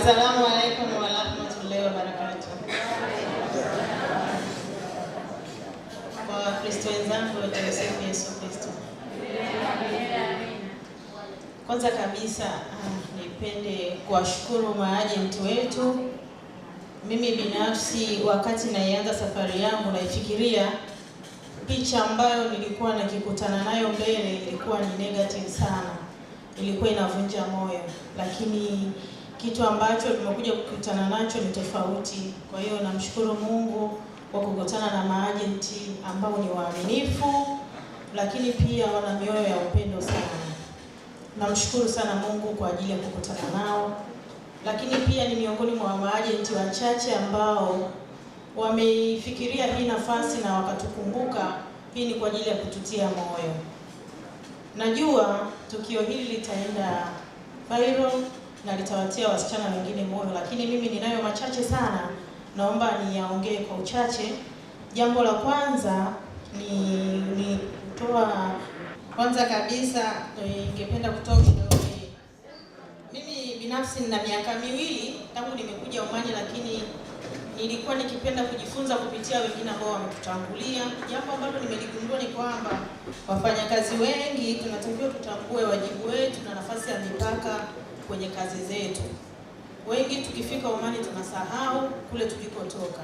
Assalamu alaikum wa rahmatullahi wa barakatuh. Kwa Kristo wenzangu wa Tumsifu Yesu Kristo. Kwanza kabisa nipende kuwashukuru maajenti wetu. Mimi binafsi wakati naianza safari yangu naifikiria picha ambayo nilikuwa nikikutana nayo mbele ilikuwa ni negative sana. Ilikuwa inavunja moyo, lakini kitu ambacho tumekuja kukutana nacho ni tofauti. Kwa hiyo namshukuru Mungu kwa kukutana na maajenti ambao ni waaminifu, lakini pia wana mioyo ya upendo sana. Namshukuru sana Mungu kwa ajili ya kukutana nao, lakini pia ni miongoni mwa maajenti wachache ambao wameifikiria hii nafasi na wakatukumbuka. Hii ni kwa ajili ya kututia moyo. Najua tukio hili litaenda viral na litawatia wasichana wengine moyo, lakini mimi ninayo machache sana, naomba niyaongee kwa uchache. Jambo la kwanza ni kutoa, kwanza kabisa ningependa kutoa ushauri. Mimi binafsi nina miaka 2 tangu nimekuja Omani, lakini nilikuwa nikipenda kujifunza kupitia wengine ambao wametutangulia. Jambo ambalo nimeligundua ni kwamba wafanyakazi wengi tunatakiwa tutambue wajibu wetu na nafasi ya mipaka kwenye kazi zetu. Wengi tukifika Omani tunasahau kule tulikotoka,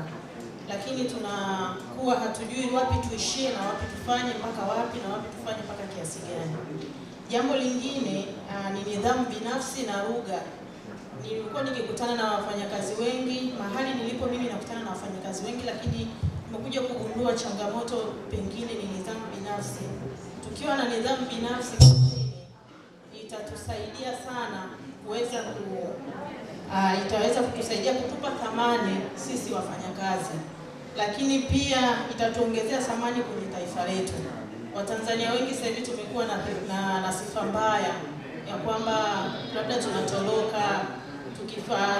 lakini tunakuwa hatujui wapi tuishie na wapi tufanye mpaka wapi na wapi tufanye mpaka kiasi gani. Jambo lingine ni nidhamu binafsi na lugha. Nilikuwa nikikutana na wafanyakazi wengi, mahali nilipo mimi nakutana na wafanyakazi wengi, lakini nimekuja kugundua changamoto pengine ni nidhamu binafsi. Tukiwa na nidhamu binafsi itatusaidia sana kuweza itaweza kutusaidia kutupa thamani sisi wafanyakazi, lakini pia itatuongezea thamani kwenye taifa letu. Watanzania wengi sasa hivi tumekuwa na sifa mbaya ya kwamba labda tunatoroka,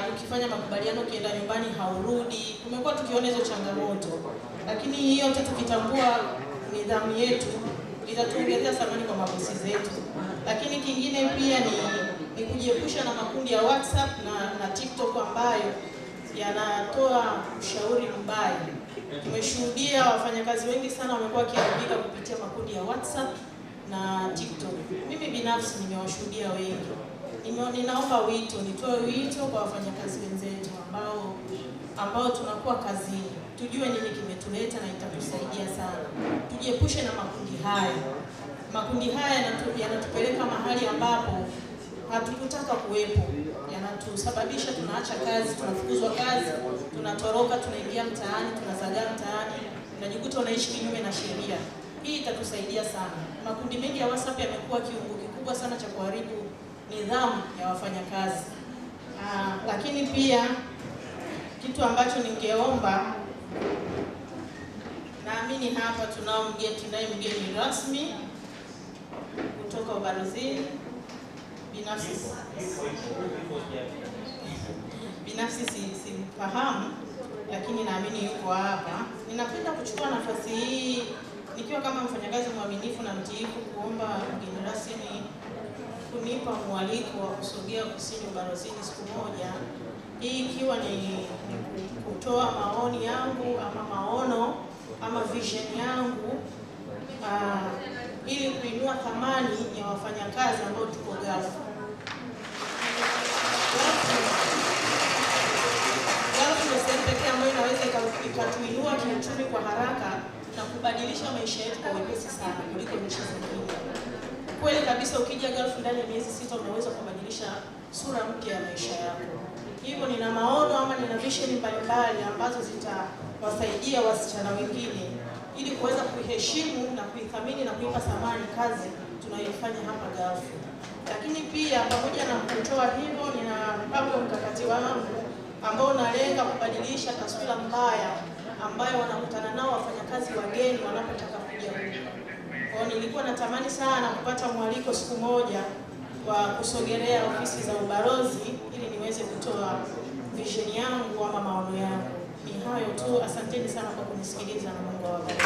tukifanya makubaliano ukienda nyumbani haurudi. Tumekuwa tukiona hizo changamoto, lakini hiyo yote tukitambua nidhamu yetu itatuongezea thamani kwa mabosi zetu. Lakini kingine pia ni kujiepusha na makundi ya WhatsApp na TikTok ambayo yanatoa ushauri mbaya. Tumeshuhudia wafanyakazi wengi sana wamekuwa wakiharibika kupitia makundi ya WhatsApp na TikTok. Mimi binafsi nimewashuhudia wengi. Ninaomba nitoe wito kwa wafanyakazi wenzetu ambao tunakuwa kazini. Tujue nini kimetuleta na itatusaidia sana. Tujiepushe na makundi haya. Makundi haya yanatupeleka mahali ambapo hatukutaka kuwepo. Yanatusababisha tunaacha kazi, tunafukuzwa kazi, tunatoroka, tunaingia mtaani, tunazagaa mtaani, tunajikuta unaishi kinyume na sheria. Hii itatusaidia sana. Makundi mengi ya WhatsApp yamekuwa kiungo kikubwa sana cha kuharibu nidhamu ya wafanyakazi. Lakini pia kitu ambacho ningeomba, naamini hapa tunaye mgeni rasmi kutoka ubalozini. Binafsi simfahamu, lakini naamini yuko hapa. Ninapenda kuchukua nafasi hii nikiwa kama mfanyakazi mwaminifu na mtiifu kuomba mgeni rasmi kunipa mwaliko wa kusogea kusini ubalozini siku moja. Hii ikiwa ni kutoa maoni yangu ama maono ama vision yangu ili kuinua thamani ya wafanyakazi ambao tuko Gulf. Gulf ni sehemu pekee ambayo inaweza ikatuinua kiuchumi kwa haraka na kubadilisha maisha yetu kwa wepesi sana kuliko nchi zingine. Kweli kabisa, ukija Gulf ndani ya miezi 6 unaweza kubadilisha sura mpya ya maisha yako. Hivyo nina maono ama nina vision mbalimbali ambazo zitawasaidia wasichana wengine ili kuweza kuiheshimu na kuithamini na kuipa thamani kazi tunayoifanya hapa Gulf. Lakini pia pamoja na kutoa hivyo, nina mpango mkakati wangu ambao unalenga kubadilisha taswira mbaya ambayo wanakutana nao wafanyakazi wageni wanapotaka kuja huku. Kwa nilikuwa natamani sana kupata mwaliko siku moja wa kusogelea ofisi za ubalozi ili niweze kutoa vision yangu ama maono yangu. Ni hayo tu, asanteni sana kwa kunisikiliza na Mungu awabariki.